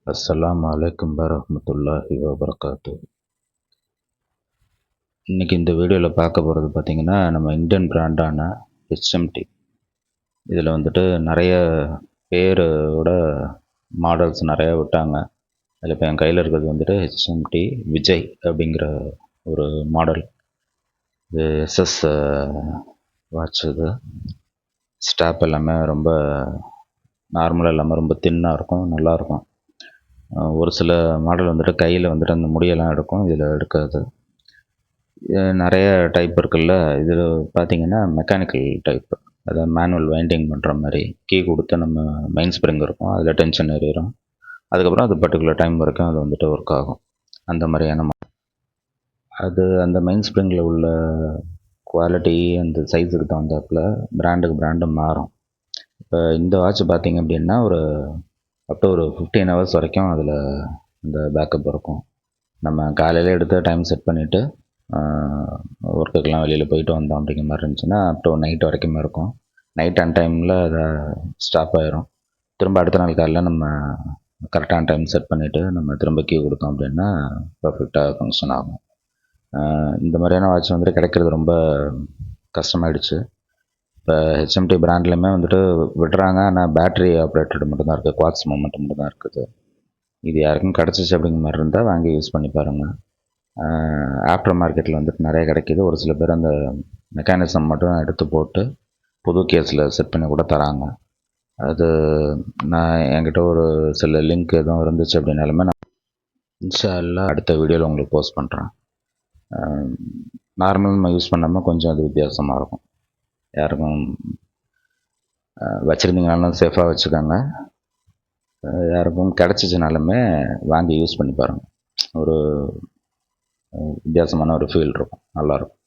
அஸ்ஸலாமு அலைக்கும் வரஹ்மத்துல்லாஹி வபரகாத்துஹு. இன்றைக்கி இந்த வீடியோவில் பார்க்க போகிறது பார்த்திங்கன்னா, நம்ம இந்தியன் பிராண்டான ஹெச்எம்டி. இதில் வந்துட்டு நிறைய பேரோட மாடல்ஸ் நிறையா விட்டாங்க. அதில் இப்போ என் கையில் இருக்கிறது வந்துட்டு ஹெச்எம்டி விஜய் அப்படிங்கிற ஒரு மாடல். இது எஸ்எஸ் வாட்ச். இது ஸ்டாப் எல்லாமே ரொம்ப நார்மலாக இல்லாமல் ரொம்ப தின்னாக இருக்கும், நல்லாயிருக்கும். ஒரு சில மாடல் வந்துட்டு கையில் வந்துட்டு அந்த முடியெல்லாம் எடுக்கும், இதில் எடுக்காது. நிறைய டைப் இருக்குல்ல, இதில் பார்த்தீங்கன்னா மெக்கானிக்கல் டைப், அதாவது மேனுவல் வைண்டிங் பண்ணுற மாதிரி. கீ கொடுத்து நம்ம மெயின் ஸ்ப்ரிங் இருக்கும், அதில் டென்ஷன் ஏறிடும். அதுக்கப்புறம் அது பர்டிகுலர் டைம் வரைக்கும் அது வந்துட்டு ஒர்க் ஆகும். அந்த மாதிரியான அது அந்த மெயின் ஸ்ப்ரிங்கில் உள்ள குவாலிட்டி அந்த சைஸுக்கு தகுந்தாப்பில் பிராண்டுக்கு பிராண்டு மாறும். இப்போ இந்த வாட்ச் பார்த்திங்க அப்படின்னா ஒரு அப் டு ஒரு 15 ஹவர்ஸ் வரைக்கும் அதில் இந்த பேக்கப் இருக்கும். நம்ம காலையில் எடுத்து டைம் செட் பண்ணிவிட்டு ஒர்க்குக்கெலாம் வெளியில் போயிட்டு வந்தோம் அப்படிங்கிற மாதிரி இருந்துச்சுன்னா அப் டு நைட் வரைக்குமே இருக்கும். நைட் அன் டைமில் அதை ஸ்டாப் ஆகிரும். திரும்ப அடுத்த நாள் காலையில் நம்ம கரெக்டான டைம் செட் பண்ணிவிட்டு நம்ம திரும்ப கீ கொடுத்தோம் அப்படின்னா பர்ஃபெக்டாக ஃபங்க்ஷன் ஆகும். இந்த மாதிரியான வாட்ச் வந்துட்டு கிடைக்கிறது ரொம்ப கஷ்டமாயிடுச்சு. இப்போ ஹெச்எம்டி பிராண்ட்லேயுமே வந்துட்டு விடுறாங்க, ஆனால் பேட்ரி ஆப்ரேட்டட் மட்டும்தான் இருக்குது, குவார்ட்ஸ் மொமெண்ட் மட்டும்தான் இருக்குது. இது யாருக்கும் கிடச்சிச்சு அப்படிங்கிற மாதிரி இருந்தால் வாங்கி யூஸ் பண்ணி பாருங்கள். ஆஃப்டர் மார்க்கெட்டில் வந்துட்டு நிறைய கிடைக்கிது. ஒரு சில பேர் அந்த மெக்கானிசம் மட்டும் எடுத்து போட்டு புது கேஸில் செட் பண்ணி கூட தராங்க. அது நான் என்கிட்ட ஒரு சில லிங்க் எதுவும் இருந்துச்சு அப்படின்னாலுமே நான் இன்ஷா அல்லாஹ் அடுத்த வீடியோவில் உங்களுக்கு போஸ்ட் பண்ணுறேன். நார்மல் நம்ம யூஸ் பண்ணாமல் கொஞ்சம் அது வித்தியாசமாக இருக்கும். யாருக்கும் வச்சுருந்தீங்கனாலும் சேஃபாக வச்சுக்கோங்க. யாருக்கும் கிடச்சிச்சினாலுமே வாங்கி யூஸ் பண்ணி பாருங்கள். ஒரு வித்தியாசமான ஒரு ஃபீல் இருக்கும், நல்லாயிருக்கும்.